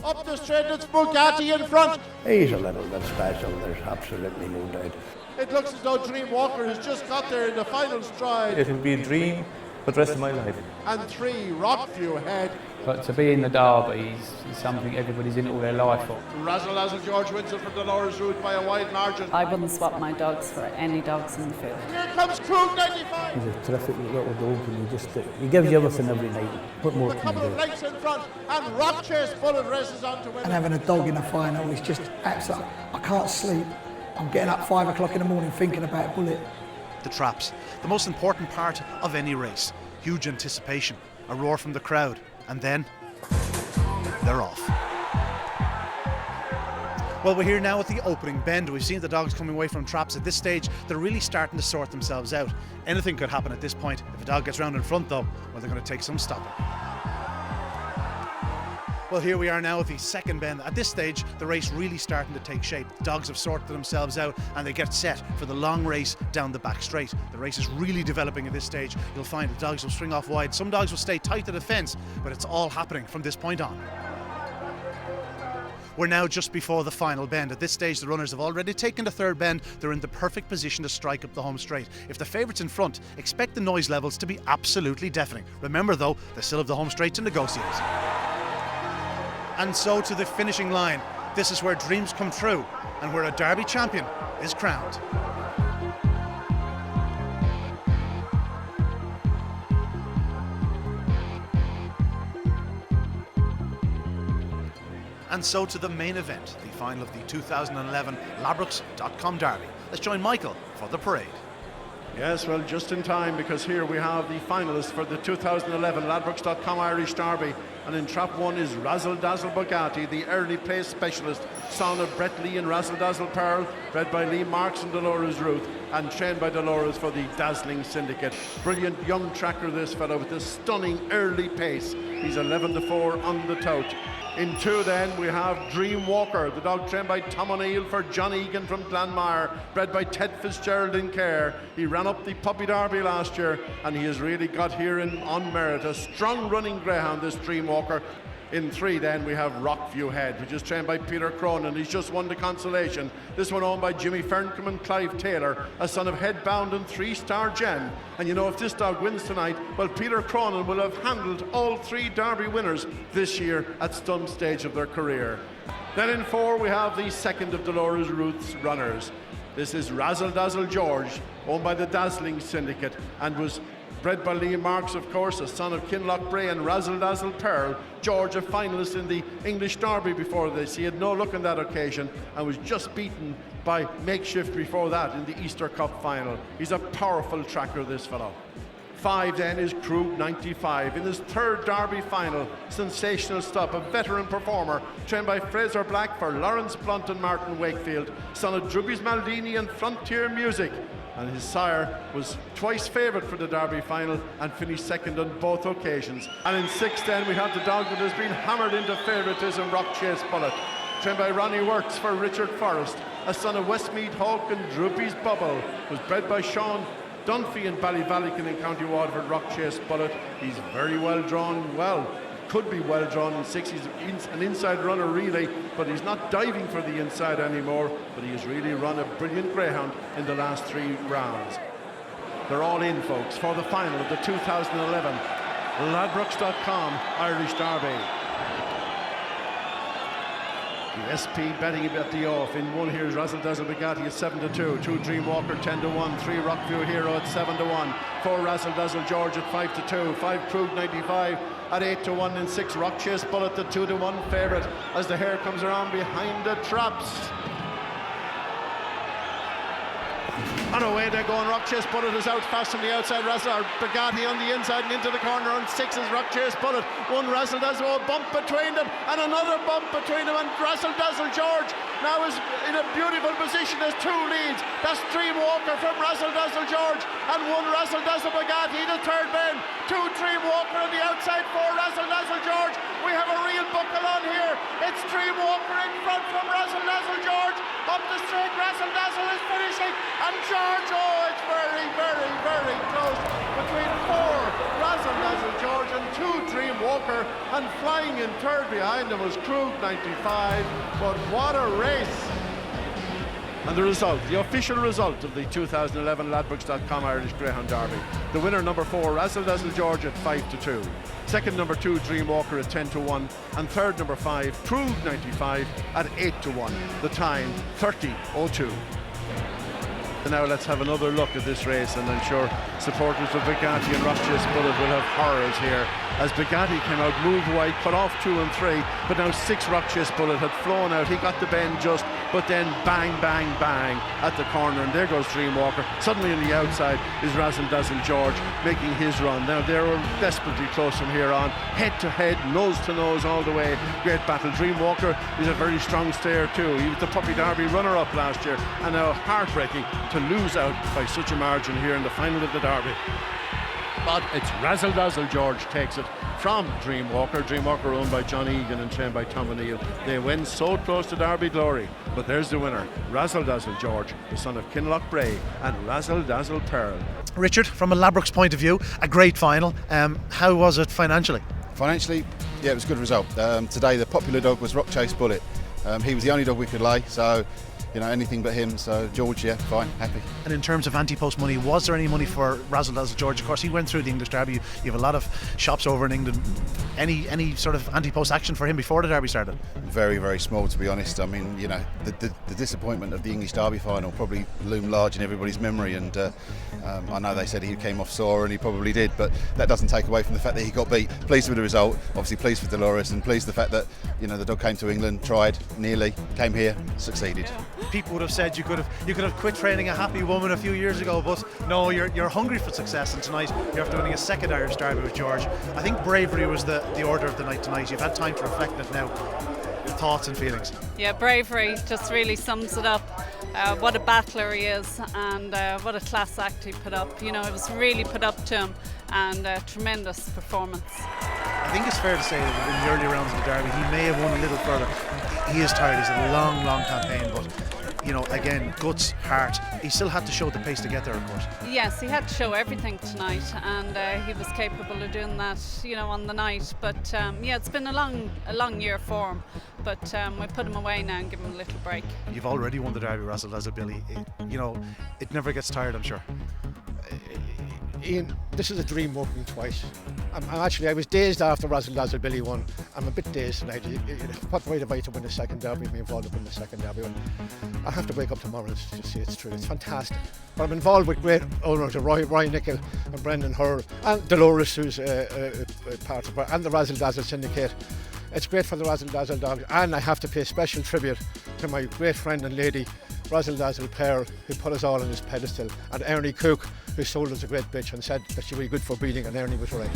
Up the straight, it's Bugatti in front. He's a little bit special, there's absolutely no doubt. It looks as though Dream Walker has just got there in the final stride. It'll be a dream for the rest of my life. And 3, Rockview ahead. But to be in the Derby is something everybody's in all their life for. Razldazl George wins it for Dolores Ruth by a wide margin. I wouldn't swap my dogs for any dogs in the field. Here comes Krug 95. He's a terrific little dog, and he gives you everything every night. What more A can couple you of do? lengths in front, and Rockchase Bullet races on to win. And having a dog in the final is just absolute. I can't sleep. I'm getting up 5 o'clock in the morning thinking about Bullet. The traps, the most important part of any race. Huge anticipation, a roar from the crowd, and then they're off. Well, we're here now at the opening bend. We've seen the dogs coming away from traps. At this stage, they're really starting to sort themselves out. Anything could happen at this point. If a dog gets round in front though, well, they're going to take some stopping. Well, here we are now at the second bend. At this stage, the race really starting to take shape. The dogs have sorted themselves out and they get set for the long race down the back straight. The race is really developing at this stage. You'll find the dogs will string off wide. Some dogs will stay tight to the fence, but it's all happening from this point on. We're now just before the final bend. At this stage, the runners have already taken the third bend. They're in the perfect position to strike up the home straight. If the favourites in front, expect the noise levels to be absolutely deafening. Remember though, they still have the home straight to negotiate. And so to the finishing line. This is where dreams come true and where a Derby champion is crowned. And so to the main event, the final of the 2011 Ladbrokes.com Derby. Let's join Michael for the parade. Yes, well, just in time, because here we have the finalists for the 2011 Ladbrokes.com Irish Derby. And in trap 1 is Razldazl Bugatti, the early place specialist, son of Brett Lee and Razldazl Pearl, bred by Lee Marks and Dolores Ruth, and trained by Dolores for the Dazzling Syndicate. Brilliant young tracker, this fellow, with a stunning early pace. He's 11-4 on the tout. In 2 then we have Dream Walker, the dog trained by Tom O'Neill for John Egan from Glanmire, bred by Ted Fitzgerald in Care. He ran up the Puppy Derby last year and he has really got here on merit. A strong running greyhound, this Dream Walker. In 3 then we have Rockview Head, which is trained by Peter Cronin. He's just won the consolation. This one owned by Jimmy Ferncombe and Clive Taylor, a son of Headbound and 3-star Gem. And you know, if this dog wins tonight, well, Peter Cronin will have handled all 3 Derby winners this year at some stage of their career. Then in 4 we have the second of Dolores Ruth's runners. This is Razldazl George, owned by the Dazzling Syndicate, and was bred by Lee Marks, of course, a son of Kinloch, Brae and Razldazl Pearl. George, a finalist in the English Derby before this. He had no luck on that occasion and was just beaten by Makeshift before that in the Easter Cup final. He's a powerful tracker, this fellow. 5 then is Krug 95 in his 3rd Derby final. Sensational stop, a veteran performer trained by Fraser Black for Lawrence Blunt and Martin Wakefield, son of Droopys Maldini and Frontier Music. And his sire was twice favoured for the Derby final and finished second on both occasions. And in 6 then we have the dog that has been hammered into favouritism, Rockchase Bullet, trained by Ronny Wuyts for Richard Forrest, a son of Westmead Hawk and Droopys Bubble, was bred by Sean Dunphy in Ballyvallican in County Waterford. Rockchase Bullet, he's very well drawn, could be well drawn in 6. He's an inside runner really, but he's not diving for the inside anymore, but he has really run a brilliant greyhound in the last 3 rounds. They're all in, folks, for the final of the 2011 Ladbrokes.com Irish Derby. The SP betting at the off. In 1 here is Razldazl Bugatti at 7-2, 2 Dream Walker 10-1, 3 Rockview Hero at 7-1, 4 Razldazl George at 5-2, 5 Krug 95 at 8-1, and 6 Rockchase Bullet, the 2-1 favourite as the hare comes around behind the traps. And away they're going. Rockchase Bullet is out fast from the outside. Bugatti on the inside and into the corner. On 6 is Rockchase Bullet. 1 Razldazl, a bump between them, and another bump between them. And Razldazl George now is in a beautiful position. There's 2 leads. That's Dream Walker from Razldazl George, and 1 Razldazl Bugatti, the 3rd bend. 2 Dream Walker on the outside, 4 Razldazl George. We have a real buckle on here. It's Dream Walker in front from Razldazl George. Up the straight, Razldazl is finishing, and George, oh, it's very, very, very close between 4 Razldazl George and 2 Dream Walker. Walker, and flying in third behind him was Krug 95. But what a race! And the result, the official result of the 2011 Ladbrokes.com Irish Greyhound Derby. The winner, number 4, Razldazl George at 5-2. Second, number 2, Dreamwalker at 10-1. And third, number 5, Krug 95 at 8-1. The time, 30:02. And now let's have another look at this race, and I'm sure supporters of Bugatti and Rockchase Bullet will have horrors here. As Bugatti came out, moved wide, cut off 2 and 3, but now 6 Rockchase Bullet had flown out. He got the bend just, but then bang, bang, bang at the corner, and there goes Dreamwalker. Suddenly on the outside is Razldazl George making his run. Now they were desperately close from here on, head to head, nose to nose all the way. Great battle. Dreamwalker is a very strong stayer too. He was the Puppy Derby runner-up last year, and now heartbreaking to lose out by such a margin here in the final of the Derby. But it's Razldazl George takes it from Dreamwalker. Dreamwalker owned by John Egan and trained by Tom O'Neill. They win so close to Derby glory. But there's the winner, Razldazl George, the son of Kinloch Brae and Razldazl Pearl. Richard, from a Ladbrokes point of view, a great final. How was it financially? Financially, yeah, it was a good result. Today the popular dog was Rockchase Bullet. He was the only dog we could lay, so anything but him. So George, yeah, fine, happy. And in terms of anti-post money, was there any money for Razldazl George? Of course, he went through the English Derby. You have a lot of shops over in England. Any sort of anti-post action for him before the Derby started? Very, very small, to be honest. I mean, the disappointment of the English Derby final probably loomed large in everybody's memory, and I know they said he came off sore, and he probably did, but that doesn't take away from the fact that he got beat. Pleased with the result, obviously pleased for Dolores, and pleased with the fact that the dog came to England, tried, nearly, came here, succeeded. People would have said you could have quit training a happy woman a few years ago, but no, you're hungry for success, and tonight you're after winning a second Irish Derby with George. I think bravery was the order of the night tonight. You've had time to reflect on it now. Your thoughts and feelings? Yeah, bravery just really sums it up. What a battler he is, and what a class act he put up. It was really put up to him, and a tremendous performance. I think it's fair to say that in the early rounds of the Derby he may have won a little further. He is tired, he's had a long campaign, but again, guts, heart. He still had to show the pace to get there, of course. Yes, he had to show everything tonight, and he was capable of doing that, on the night. But it's been a long year for him. But we put him away now and give him a little break. You've already won the Derby, Razldazl, Billy. It never gets tired, I'm sure. Ian, this is a dream working twice. I was dazed after Razldazl Billy won. I'm a bit dazed tonight. What right have I to win the second Derby and be involved in the second Derby? I have to wake up tomorrow and just see it's true. It's fantastic. But I'm involved with great owners, Roy Nicholl and Brendan Hurl and Dolores, who's a part of it, and the Razldazl Syndicate. It's great for the Razldazl dogs, and I have to pay special tribute to my great friend and lady, Razldazl Pearl, who put us all on his pedestal, and Ernie Cook, who sold us a great bitch and said that she would be good for breeding, and Ernie was right.